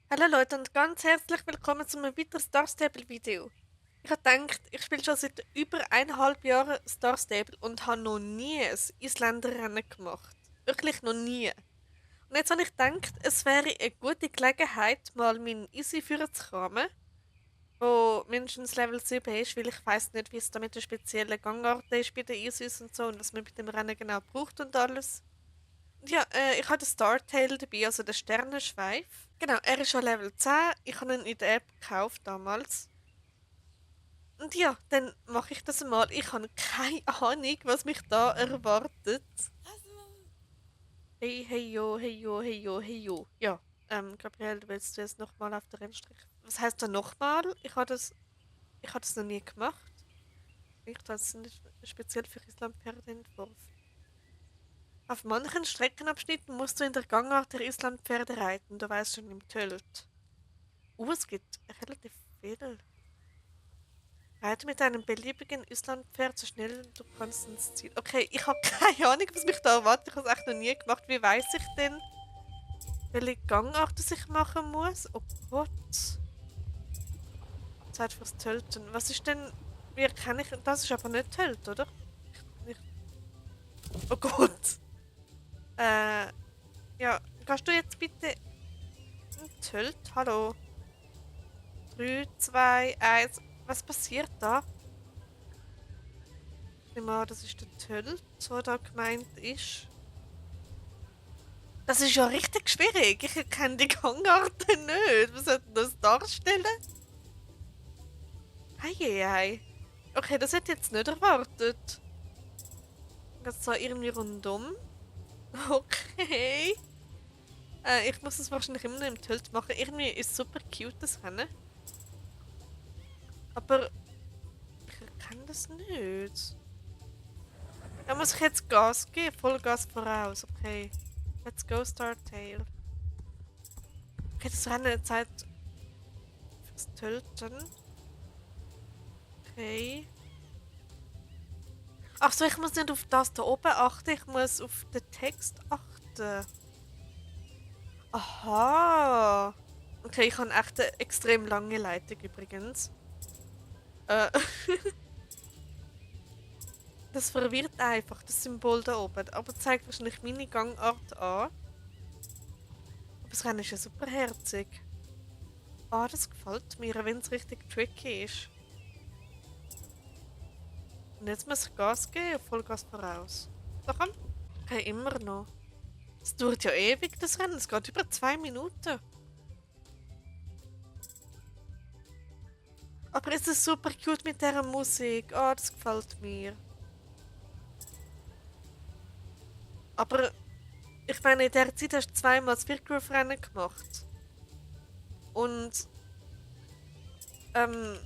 Hallo Leute und ganz herzlich willkommen zu einem weiteren Star Stable Video. Ich habe gedacht, ich spiele schon seit über 1,5 Jahren Star Stable und habe noch nie ein Isländerrennen gemacht. Wirklich noch nie. Und jetzt habe ich gedacht, es wäre eine gute Gelegenheit, mal meinen Easy führen zu kramen, wo mindestens Level 7 ist, weil ich weiß nicht, wie es da mit den speziellen Gangarten ist bei den Easys und so und was man bei dem Rennen genau braucht und alles. Und ja, ich habe den Startail dabei, also den Sternenschweif. Genau, er ist schon Level 10. Ich habe ihn in der App gekauft damals. Und ja, dann mache ich das mal. Ich habe keine Ahnung, was mich da erwartet. Hey, hey, yo, hey, yo, hey, yo, hey, yo. Ja, Gabriel, willst du jetzt nochmal auf der Rennstrecke? Was heißt da nochmal? Ich habe das noch nie gemacht. Ich habe das nicht speziell für Islandpferde entworfen. Auf manchen Streckenabschnitten musst du in der Gangart der Islandpferde reiten. Du weißt schon, im Tölt. Es gibt relativ viel. Reite mit einem beliebigen Islandpferd so schnell du kannst ins Ziel. Okay, ich habe keine Ahnung, was mich da erwartet. Ich habe es echt noch nie gemacht. Wie weiß ich denn, welche Gangart ich machen muss? Oh Gott. Zeit fürs Tölten. Was ist denn. Wie erkenne ich. Das ist aber nicht Tölt, oder? Ich, oh Gott. Äh, ja. Kannst du jetzt bitte. Tölt? Hallo. 3, 2, 1. Was passiert da? Ich nehme an, das ist der Tölt, so da gemeint ist. Das ist ja richtig schwierig. Ich kenne die Gangarten nicht. Was soll denn das darstellen? Heieiei. Okay, das hätte ich jetzt nicht erwartet. Das so irgendwie rundum. Okay. Ich muss es wahrscheinlich immer noch im Tilt machen. Irgendwie ist es super cute, das Rennen. Aber ich kann das nicht. Da muss ich jetzt Gas geben. Vollgas voraus. Okay. Let's go, Startail. Okay, das Rennen Zeit fürs Tilten. Okay. Ach so, ich muss nicht auf das da oben achten, ich muss auf den Text achten. Aha. Okay, ich habe echt eine extrem lange Leitung übrigens. Äh, das verwirrt einfach, das Symbol da oben. Aber zeigt wahrscheinlich meine Gangart an. Aber das Rennen ist ja super herzig. Ah, das gefällt mir, wenn es richtig tricky ist. Und jetzt muss ich Gas geben, Vollgas voraus. So komm. Okay, immer noch. Es dauert ja ewig, das Rennen. Es geht über 2 Minuten. Aber es ist super cute mit dieser Musik. Oh, das gefällt mir. Aber ich meine, in der Zeit hast du zweimal das Wirkruf-Rennen gemacht. Und ähm,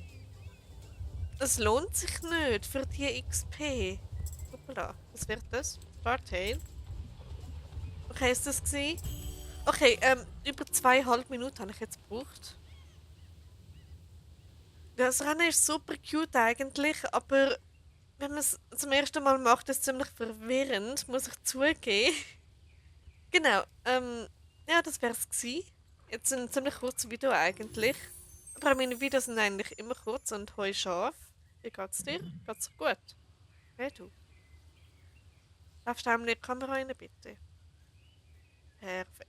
es lohnt sich nicht für die XP. Hoppla, was wird das? Startail. Okay, ist das gewesen? Okay, über 2,5 Minuten habe ich jetzt gebraucht. Das Rennen ist super cute eigentlich, aber wenn man es zum ersten Mal macht, ist es ziemlich verwirrend, muss ich zugeben. Genau, ja, das wär's gewesen. Jetzt ein ziemlich kurzes Video eigentlich. Aber meine Videos sind eigentlich immer kurz und heu scharf. Wie geht's dir? Geht's dir gut? Hey du. Darfst du einmal in die Kamera rein, bitte? Perfekt.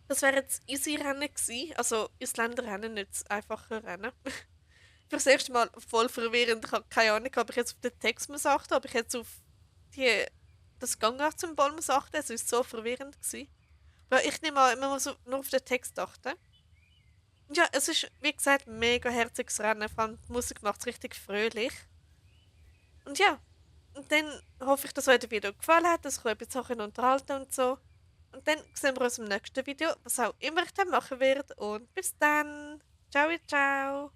Das wäre jetzt easy Rennen gewesen. Also Isländer Rennen, nicht das einfache Rennen. Für das erste Mal voll verwirrend. Ich habe keine Ahnung, ob ich jetzt auf den Text muss achten, ob ich jetzt auf die, das Gangart-Symbol muss achten. Es war so verwirrend gewesen. Weil ich nehme an, man muss nur auf den Text achten. Ja, es ist, wie gesagt, ein mega herziges Rennen. Vor allem die Musik macht es richtig fröhlich. Und ja, und dann hoffe ich, dass euch das Video gefallen hat, dass ich euch ein bisschen unterhalten und so. Und dann sehen wir uns im nächsten Video, was auch immer ich dann machen werde. Und bis dann. Ciao, ciao.